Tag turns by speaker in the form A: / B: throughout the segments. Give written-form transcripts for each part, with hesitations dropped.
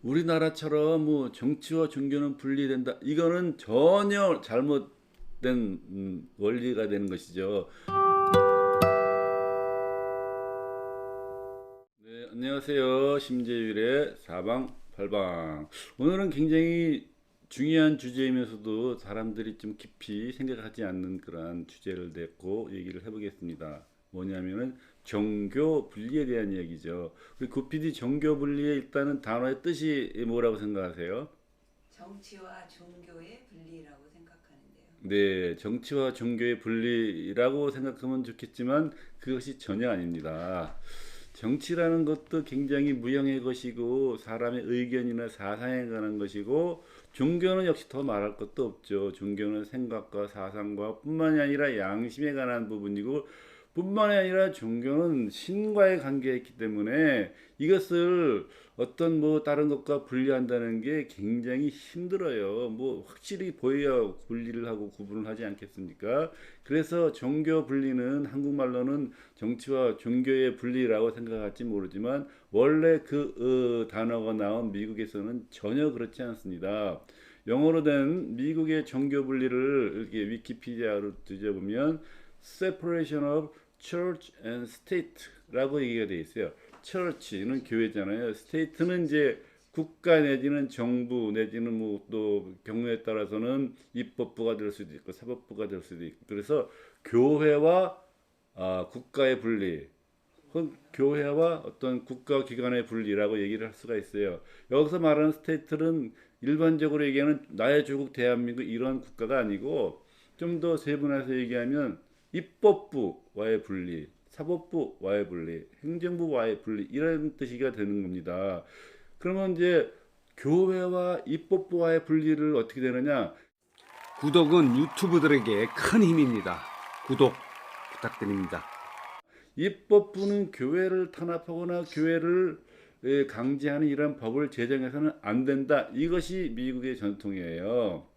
A: 우리나라처럼 뭐 정치와 종교는 분리된다. 이거는 전혀 잘못된 원리가 되는 것이죠. 네, 안녕하세요. 심재율의 사방팔방. 오늘은 굉장히 중요한 주제이면서도 사람들이 좀 깊이 생각하지 않는 그러한 주제를 냈고 얘기를 해보겠습니다. 뭐냐면은 종교 분리에 대한 이야기죠. 우리 구피디 종교 분리의 일단은 단어의 뜻이 뭐라고 생각하세요?
B: 정치와 종교의 분리라고 생각하는데요.
A: 네, 정치와 종교의 분리라고 생각하면 좋겠지만 그것이 전혀 아닙니다. 정치라는 것도 굉장히 무형의 것이고 사람의 의견이나 사상에 관한 것이고 종교는 역시 더 말할 것도 없죠. 종교는 생각과 사상과 뿐만이 아니라 양심에 관한 부분이고 뿐만이 아니라 종교는 신과의 관계에 있기 때문에 이것을 어떤 뭐 다른 것과 분리한다는 게 굉장히 힘들어요. 뭐 확실히 보여야 분리를 하고 구분을 하지 않겠습니까? 그래서 종교 분리는 한국말로는 정치와 종교의 분리라고 생각할지 모르지만 원래 그 단어가 나온 미국에서는 전혀 그렇지 않습니다. 영어로 된 미국의 종교 분리를 이렇게 위키피디아로 뒤져보면 separation of church and state라고 얘기가 되어 있어요. church는 교회잖아요. state는 이제 국가 내지는 정부 내지는 뭐 또 경우에 따라서는 입법부가 될 수도 있고 사법부가 될 수도 있고 그래서 교회와 국가의 분리 혹은 교회와 어떤 국가기관의 분리라고 얘기를 할 수가 있어요. 여기서 말하는 스테이트는 일반적으로 얘기하는 나의 조국 대한민국 이런 국가가 아니고 좀 더 세분화해서 얘기하면 입법부와의 분리, 사법부와의 분리, 행정부와의 분리 이런 뜻이가 되는 겁니다. 그러면 이제 교회와 입법부와의 분리를 어떻게 되느냐?
C: 구독은 유튜브들에게 큰 힘입니다. 구독 부탁드립니다.
A: 입법부는 교회를 탄압하거나 교회를 강제하는 이런 법을 제정해서는 안 된다. 이것이 미국의 전통이에요.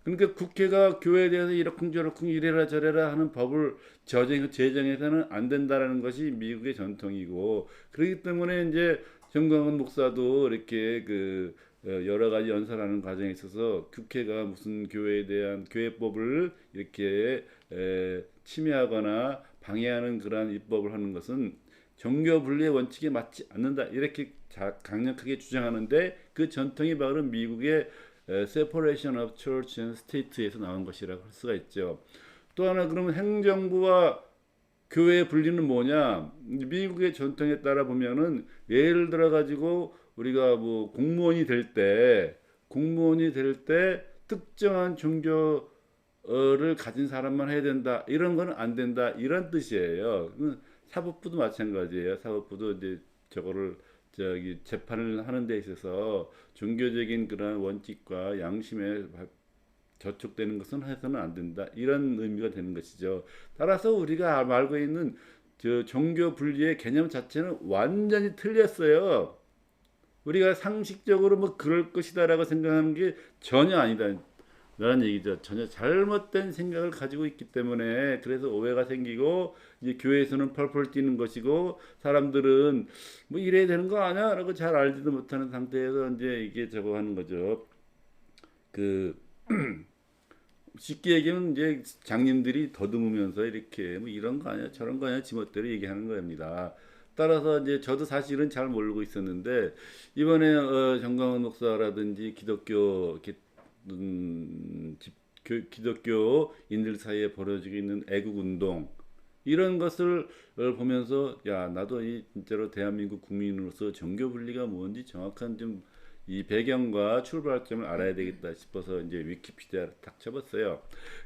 A: 그러니까 국회가 교회에 대해서 이러쿵저러쿵 이래라 저래라 하는 법을 제정해서는 안 된다라는 것이 미국의 전통이고 그렇기 때문에 이제 정광훈 목사도 이렇게 여러 가지 연설하는 과정에 있어서 국회가 무슨 교회에 대한 교회법을 이렇게 침해하거나 방해하는 그러한 입법을 하는 것은 종교 분리의 원칙에 맞지 않는다 이렇게 강력하게 주장하는데 그 전통이 바로 미국의 separation of church and state에서 나온 것이라고 할 수가 있죠. 또 하나 그러면 행정부와 교회의 분리는 뭐냐? 미국의 전통에 따라 보면은 예를 들어 가지고 우리가 뭐 공무원이 될 때 특정한 종교를 가진 사람만 해야 된다. 이런 거는 안 된다. 이런 뜻이에요. 사법부도 마찬가지예요. 사법부도 이제 저거를 저기 재판을 하는 데 있어서 종교적인 그런 원칙과 양심에 저촉되는 것은 해서는 안 된다. 이런 의미가 되는 것이죠. 따라서 우리가 알고 있는 저 종교 분리의 개념 자체는 완전히 틀렸어요. 우리가 상식적으로 뭐 그럴 것이다라고 생각하는 게 전혀 아니다. 라는 얘기죠. 전혀 잘못된 생각을 가지고 있기 때문에 그래서 오해가 생기고 이제 교회에서는 펄펄 뛰는 것이고 사람들은 뭐 이래야 되는 거 아니야라고 잘 알지도 못하는 상태에서 이제 이게 저거 하는 거죠. 그 쉽게 얘기하면 이제 장님들이 더듬으면서 이렇게 뭐 이런 거 아니야 저런 거 아니야 지멋대로 얘기하는 겁니다. 따라서 이제 저도 사실은 잘 모르고 있었는데 이번에 정광훈 목사라든지 기독교인들 사이에 벌어지고 있는 애국 운동 이런 것을 보면서 야 나도 이 진짜로 대한민국 국민으로서 종교 분리가 뭔지 정확한 좀 이 배경과 출발점을 알아야 되겠다 싶어서 이제 위키피디아를 탁 쳐봤어요.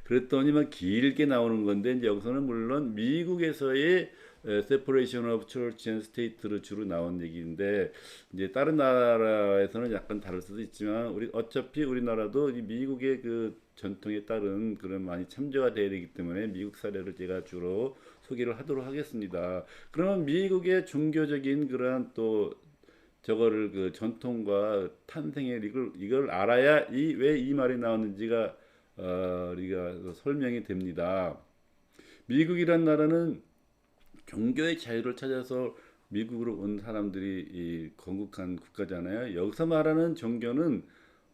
A: 그랬더니만 길게 나오는 건데 이제 여기서는 물론 미국에서의 separation of church and state로 주로 나온 얘기인데 이제 다른 나라에서는 약간 다를 수도 있지만 우리 어차피 우리나라도 이 미국의 그 전통에 따른 그런 많이 참조가 돼야 되기 때문에 미국 사례를 제가 주로 소개를 하도록 하겠습니다. 그러면 미국의 종교적인 그러한 또 저거를 그 전통과 탄생의 이걸 알아야 이 왜 이 말이 나왔는지가 우리가 설명이 됩니다. 미국이란 나라는 종교의 자유를 찾아서 미국으로 온 사람들이 이 건국한 국가잖아요. 여기서 말하는 종교는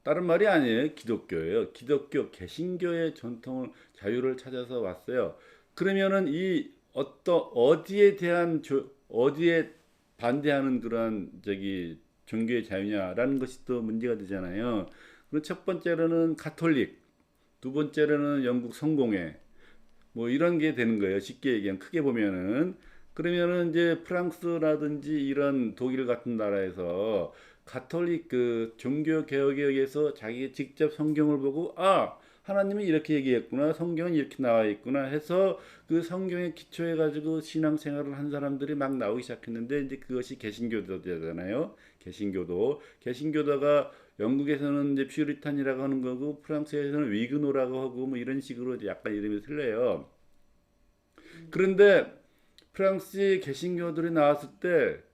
A: 다른 말이 아니에요. 기독교예요. 기독교, 개신교의 전통을 자유를 찾아서 왔어요. 그러면은 이 어디에 대한 어디에 반대하는 그런 종교의 자유냐라는 것이 또 문제가 되잖아요. 그리고 첫 번째로는 가톨릭, 두 번째로는 영국 성공회, 뭐 이런 게 되는 거예요. 쉽게 얘기하면 크게 보면은 그러면은 이제 프랑스라든지 이런 독일 같은 나라에서 가톨릭 그 종교 개혁에 의해서 자기 직접 성경을 보고 하나님이 이렇게 얘기했구나, 성경은 이렇게 나와 있구나 해서 그 성경에 기초해 가지고 신앙생활을 한 사람들이 막 나오기 시작했는데 이제 그것이 개신교도잖아요. 개신교도가 영국에서는 이제 퓨리탄이라고 하는 거고 프랑스에서는 위그노라고 하고 뭐 이런 식으로 이제 약간 이름이 틀려요. 그런데 프랑스의 개신교들이 나왔을 때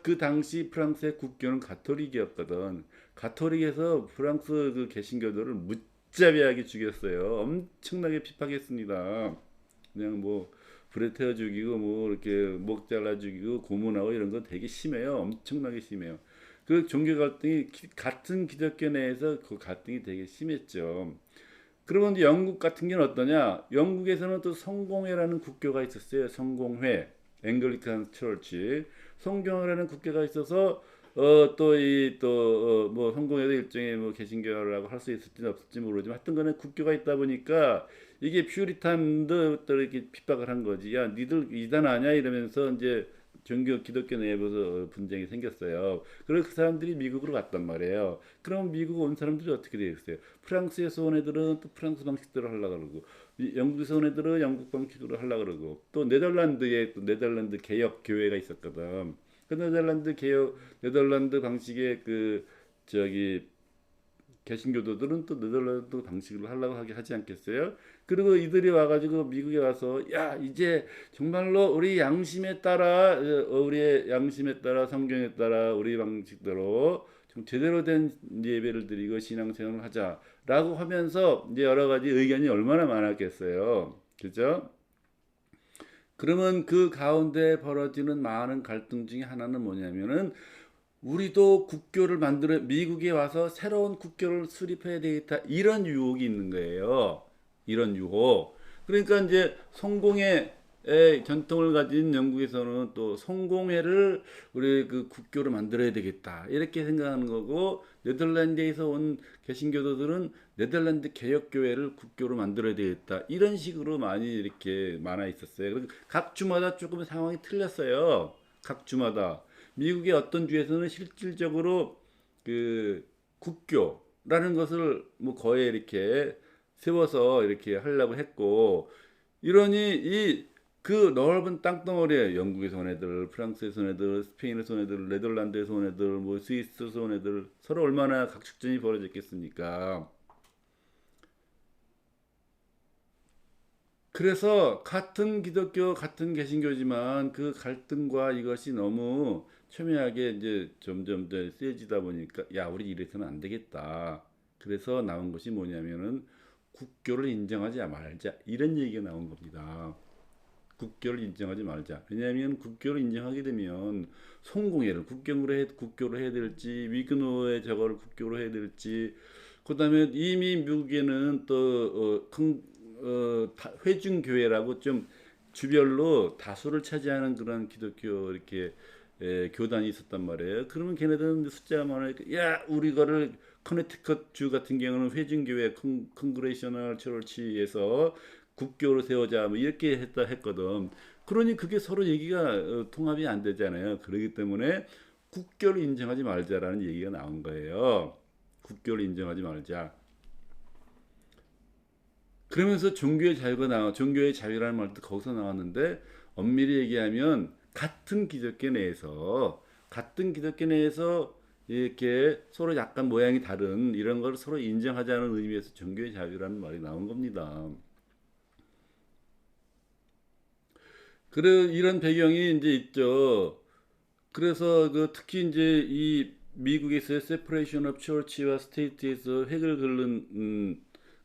A: 그 당시 프랑스의 국교는 가톨릭이었거든. 가톨릭에서 프랑스 그 개신교들을 무자비하게 죽였어요. 엄청나게 핍박했습니다. 그냥 뭐 불에 태워 죽이고 뭐 이렇게 목 잘라 죽이고 고문하고 이런 거 되게 심해요. 엄청나게 심해요. 그 종교 갈등이 같은 기독교 내에서 그 갈등이 되게 심했죠. 그러면 이제 영국 같은 경우는 어떠냐? 영국에서는 또 성공회라는 국교가 있었어요. 성공회, 앵글리칸 처치, 성공회라는 국교가 있어서 또 이 또 뭐 성공회도 일종의 뭐 개신교라고 할 수 있을지 없을지 모르지만 하여튼간에 국교가 있다 보니까 이게 퓨리탄도 또 이렇게 핍박을 한 거지. 야, 니들 이단 아냐 이러면서 이제 기독교 내부에서 분쟁이 생겼어요. 그래서 그 사람들이 미국으로 갔단 말이에요. 그럼 미국 온 사람들이 어떻게 되겠어요? 프랑스에서 온 애들은 또 프랑스 방식대로 하려고 그러고, 영국에서 온 애들은 영국 방식으로 하려고 그러고, 또 네덜란드에 또 네덜란드 개혁 교회가 있었거든. 그 네덜란드 방식의 그 저기 개신교도들은 또 네덜란드 방식으로 하려고 하지 않겠어요? 그리고 이들이 와가지고 미국에 와서 야 이제 정말로 우리의 양심에 따라 성경에 따라 우리 방식대로 좀 제대로 된 예배를 드리고 신앙생활을 하자라고 하면서 이제 여러 가지 의견이 얼마나 많았겠어요. 그죠? 그러면 그 가운데 벌어지는 많은 갈등 중에 하나는 뭐냐면은 우리도 국교를 만들어 미국에 와서 새로운 국교를 수립해야 되겠다 이런 유혹이 있는 거예요. 이런 유혹. 그러니까 이제 성공의 전통을 가진 영국에서는 또 성공회를 우리 그 국교를 만들어야 되겠다 이렇게 생각하는 거고 네덜란드에서 온 개신교도들은 네덜란드 개혁교회를 국교로 만들어야 되겠다 이런 식으로 많이 이렇게 많아 있었어요. 각 주마다 조금 상황이 틀렸어요. 각 주마다. 미국의 어떤 주에서는 실질적으로 그 국교라는 것을 뭐 거의 이렇게 세워서 이렇게 하려고 했고 이러니 그 넓은 땅덩어리에 영국에서 온 애들, 프랑스에서 온 애들, 스페인에서 온 애들, 네덜란드에서 온 애들, 뭐 스위스에서 온 애들 서로 얼마나 각축전이 벌어졌겠습니까? 그래서 같은 기독교, 같은 개신교지만 그 갈등과 이것이 너무 첨예하게 이제 점점 더 세지다 보니까 야, 우리 이래서는 안 되겠다. 그래서 나온 것이 뭐냐면은 국교를 인정하지 말자. 이런 얘기가 나온 겁니다. 국교를 인정하지 말자. 왜냐하면 국교를 인정하게 되면 성공회를 국교로 해야 될지 위그노의 저거를 국교로 해야 될지 그다음에 이미 미국에는 또 회중교회라고 좀 주별로 다수를 차지하는 그런 기독교 이렇게 교단이 있었단 말이에요. 그러면 걔네들은 숫자가 많으니까 야 우리 거를 커네티컷 주 같은 경우는 회중교회 컨그레이셔널 처치에서 국교로 세우자 뭐 이렇게 했거든. 그러니 그게 서로 얘기가 통합이 안 되잖아요. 그렇기 때문에 국교를 인정하지 말자라는 얘기가 나온 거예요. 국교를 인정하지 말자. 그러면서 종교의 자유라는 말도 거기서 나왔는데 엄밀히 얘기하면 같은 기독교 내에서 이렇게 서로 약간 모양이 다른 이런 걸 서로 인정하자는 의미에서 종교의 자유라는 말이 나온 겁니다. 그래 이런 배경이 이제 있죠. 그래서 특히 이제 이 미국에서의 세퍼레이션 오브 처치와 스테이트에서 획을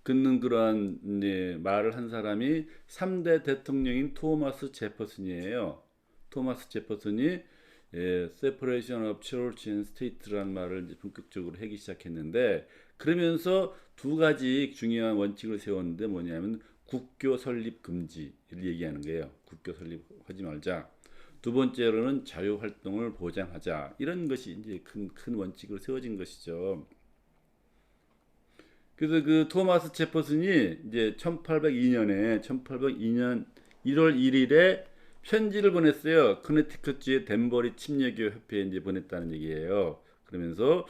A: 긋는 그러한 이제 말을 한 사람이 3대 대통령인 토마스 제퍼슨이에요. 토마스 제퍼슨이 separation of church and state라는 말을 이제 본격적으로 하기 시작했는데, 그러면서 두 가지 중요한 원칙을 세웠는데 뭐냐면 국교 설립 금지를 얘기하는 거예요. 국교 설립하지 말자. 두 번째로는 자유 활동을 보장하자. 이런 것이 이제 큰 원칙으로 세워진 것이죠. 그래서 그 토마스 제퍼슨이 이제 1802년 1월 1일에 편지를 보냈어요. 커네티컷주의 댄버리 침례교 협회에 이제 보냈다는 얘기예요. 그러면서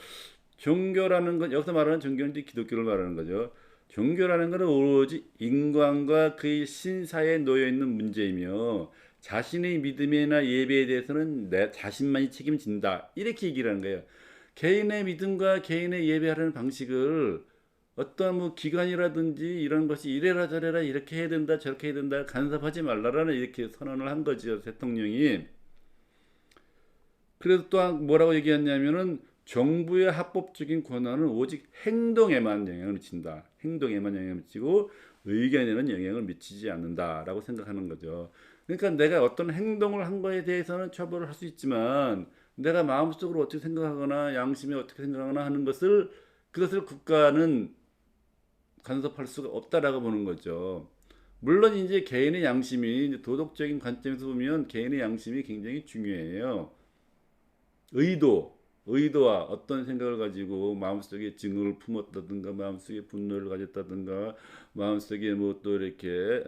A: 종교라는 건, 여기서 말하는 종교는 이제 기독교를 말하는 거죠. 종교라는 것은 오로지 인간과 그의 신사에 놓여 있는 문제이며 자신의 믿음이나 예배에 대해서는 내 자신만이 책임진다. 이렇게 얘기를 하는 거예요. 개인의 믿음과 개인의 예배하는 방식을 어떤 뭐 기관이라든지 이런 것이 이래라 저래라 이렇게 해야 된다 저렇게 해야 된다 간섭하지 말라라는 이렇게 선언을 한 거죠, 대통령이. 그래서 또한 뭐라고 얘기했냐면은 정부의 합법적인 권한은 오직 행동에만 영향을 미친다. 행동에만 영향을 미치고 의견에는 영향을 미치지 않는다라고 생각하는 거죠. 그러니까 내가 어떤 행동을 한 거에 대해서는 처벌을 할 수 있지만 내가 마음속으로 어떻게 생각하거나 양심이 어떻게 생각하거나 하는 그것을 국가는 간섭할 수가 없다라고 보는 거죠. 물론 이제 개인의 양심이 이제 도덕적인 관점에서 보면 개인의 양심이 굉장히 중요해요. 의도와 어떤 생각을 가지고 마음속에 증오를 품었다든가 마음속에 분노를 가졌다든가 마음속에 뭐 또 이렇게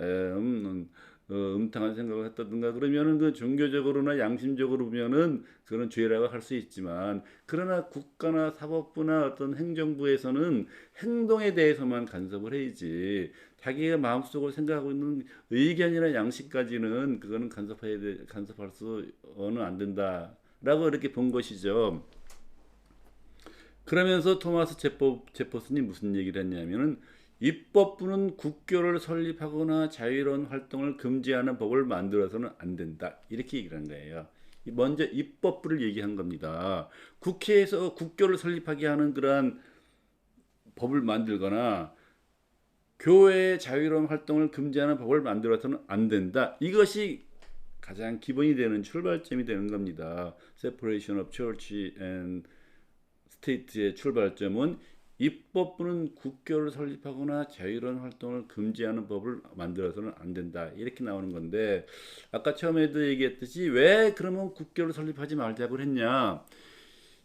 A: 음탕한 생각을 했다든가 그러면은 그 종교적으로나 양심적으로 보면은 그런 죄라고 할 수 있지만, 그러나 국가나 사법부나 어떤 행정부에서는 행동에 대해서만 간섭을 해야지 자기가 마음속으로 생각하고 있는 의견이나 양심까지는 그거는 간섭할 수는 안 된다라고 이렇게 본 것이죠. 그러면서 토마스 제퍼슨이 무슨 얘기를 했냐면은 입법부는 국교를 설립하거나 자유로운 활동을 금지하는 법을 만들어서는 안 된다. 이렇게 얘기를 한 거예요. 먼저 입법부를 얘기한 겁니다. 국회에서 국교를 설립하게 하는 그러한 법을 만들거나 교회의 자유로운 활동을 금지하는 법을 만들어서는 안 된다. 이것이 가장 기본이 되는 출발점이 되는 겁니다. Separation of Church and State의 출발점은 입법부는 국교를 설립하거나 자유로운 활동을 금지하는 법을 만들어서는 안 된다. 이렇게 나오는 건데, 아까 처음에도 얘기했듯이 왜 그러면 국교를 설립하지 말자고 했냐.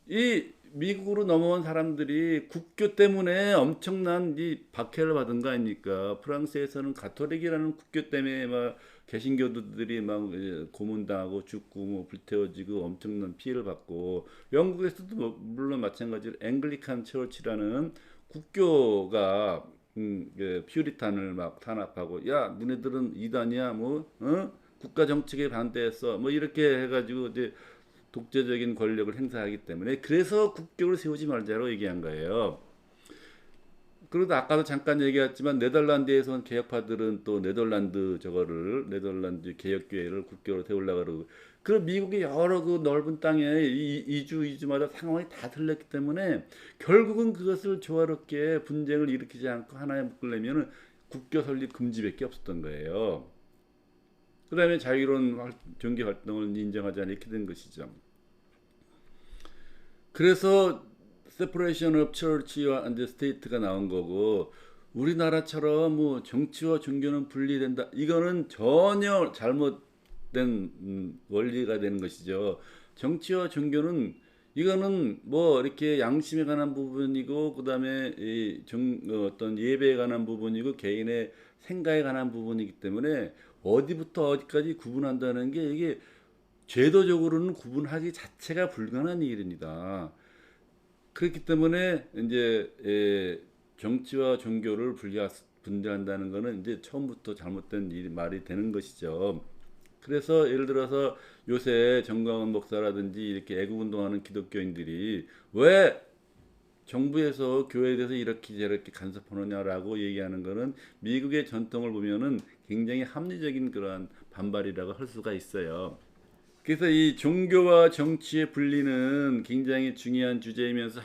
A: 이 미국으로 넘어온 사람들이 국교 때문에 엄청난 이 박해를 받은 거 아닙니까? 프랑스에서는 가톨릭이라는 국교 때문에 막 개신교도들이 막 고문당하고 죽고 뭐 불태워지고 엄청난 피해를 받고, 영국에서도 물론 마찬가지로 앵글리칸 처치라는 국교가 퓨리탄을 막 탄압하고, 야 니네들은 이단이야 뭐 국가 정책에 반대했어 뭐 이렇게 해가지고 이제 독재적인 권력을 행사하기 때문에, 그래서 국교를 세우지 말자로 얘기한 거예요. 그리고 아까도 잠깐 얘기했지만 네덜란드에서 개혁파들은 또 네덜란드 개혁교회를 국교로 세우려고 그러고, 그 미국의 여러 그 넓은 땅에 이주마다 상황이 다 틀렸기 때문에 결국은 그것을 조화롭게 분쟁을 일으키지 않고 하나에 묶으려면 국교 설립 금지밖에 없었던 거예요. 그 다음에 자유로운 종교 활동을 인정하지 않아 이렇게 된 것이죠. 그래서 separation of church와 and state가 나온 거고, 우리나라처럼 뭐 정치와 종교는 분리된다, 이거는 전혀 잘못된 원리가 되는 것이죠. 정치와 종교는 이거는 뭐 이렇게 양심에 관한 부분이고, 그 다음에 어떤 예배에 관한 부분이고, 개인의 생각에 관한 부분이기 때문에 어디부터 어디까지 구분한다는 게 이게 제도적으로는 구분하기 자체가 불가능한 일입니다. 그렇기 때문에 이제 정치와 종교를 분리한다는 것은 이제 처음부터 잘못된 말이 되는 것이죠. 그래서 예를 들어서 요새 정광훈 목사라든지 이렇게 애국운동하는 기독교인들이 왜 정부에서 교회에 대해서 이렇게 저렇게 간섭하느냐라고 얘기하는 것은 미국의 전통을 보면은 굉장히 합리적인 그러한 반발이라고 할 수가 있어요. 그래서 이 종교와 정치의 분리는 굉장히 중요한 주제이면서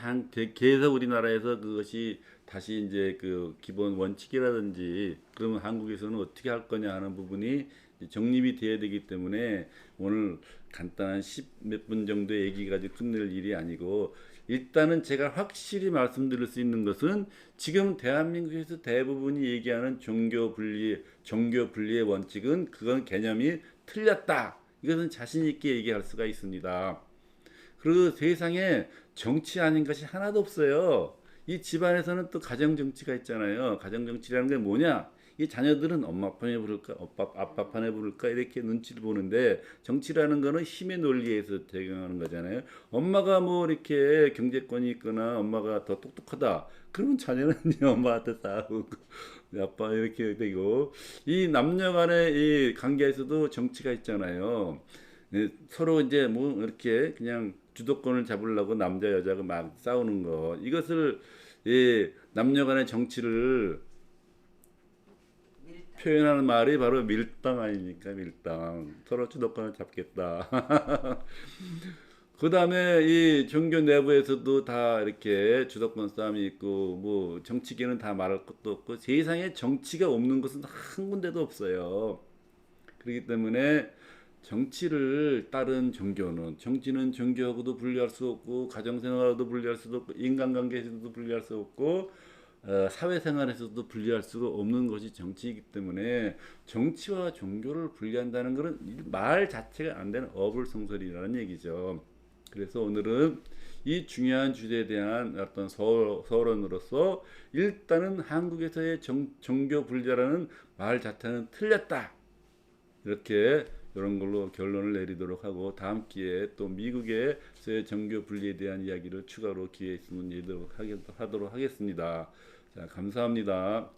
A: 계속 우리나라에서 그것이 다시 이제 그 기본 원칙이라든지 그러면 한국에서는 어떻게 할 거냐 하는 부분이 정립이 돼야 되기 때문에 오늘 간단한 10 몇 분 정도 얘기 가지고 끝낼 일이 아니고 일단은 제가 확실히 말씀드릴 수 있는 것은 지금 대한민국에서 대부분이 얘기하는 종교 분리의 원칙은 그건 개념이 틀렸다. 이것은 자신 있게 얘기할 수가 있습니다. 그리고 세상에 정치 아닌 것이 하나도 없어요. 이 집안에서는 또 가정 정치가 있잖아요. 가정 정치라는 게 뭐냐? 이 자녀들은 엄마 편에 부를까, 아빠 편에 부를까 이렇게 눈치를 보는데 정치라는 거는 힘의 논리에서 적용하는 거잖아요. 엄마가 뭐 이렇게 경제권이 있거나 엄마가 더 똑똑하다. 그러면 자녀는 엄마한테 싸우고 아빠 이렇게 되고 이 남녀 간의 이 관계에서도 정치가 있잖아요. 서로 이제 뭐 이렇게 그냥 주도권을 잡으려고 남자 여자가 막 싸우는 거 이것을 남녀 간의 정치를
B: 밀당.
A: 표현하는 말이 바로 밀당 아닙니까? 밀당. 서로 주도권을 잡겠다. 그 다음에 이 종교 내부에서도 다 이렇게 주도권 싸움이 있고, 뭐, 정치계는 다 말할 것도 없고, 세상에 정치가 없는 것은 한 군데도 없어요. 그렇기 때문에 정치를 따른 종교는, 정치는 종교하고도 분리할 수 없고, 가정생활하고도 분리할 수도 없고, 인간관계에서도 분리할 수 없고, 사회생활에서도 분리할 수가 없는 것이 정치이기 때문에 정치와 종교를 분리한다는 것은 말 자체가 안 되는 어불성설이라는 얘기죠. 그래서 오늘은 이 중요한 주제에 대한 어떤 서론으로서 일단은 한국에서의 종교 분리라는 말 자체는 틀렸다. 이렇게 이런 걸로 결론을 내리도록 하고 다음 기회에 또 미국에서의 종교 분리에 대한 이야기를 추가로 기회 있으면 하도록 하겠습니다. 자, 감사합니다.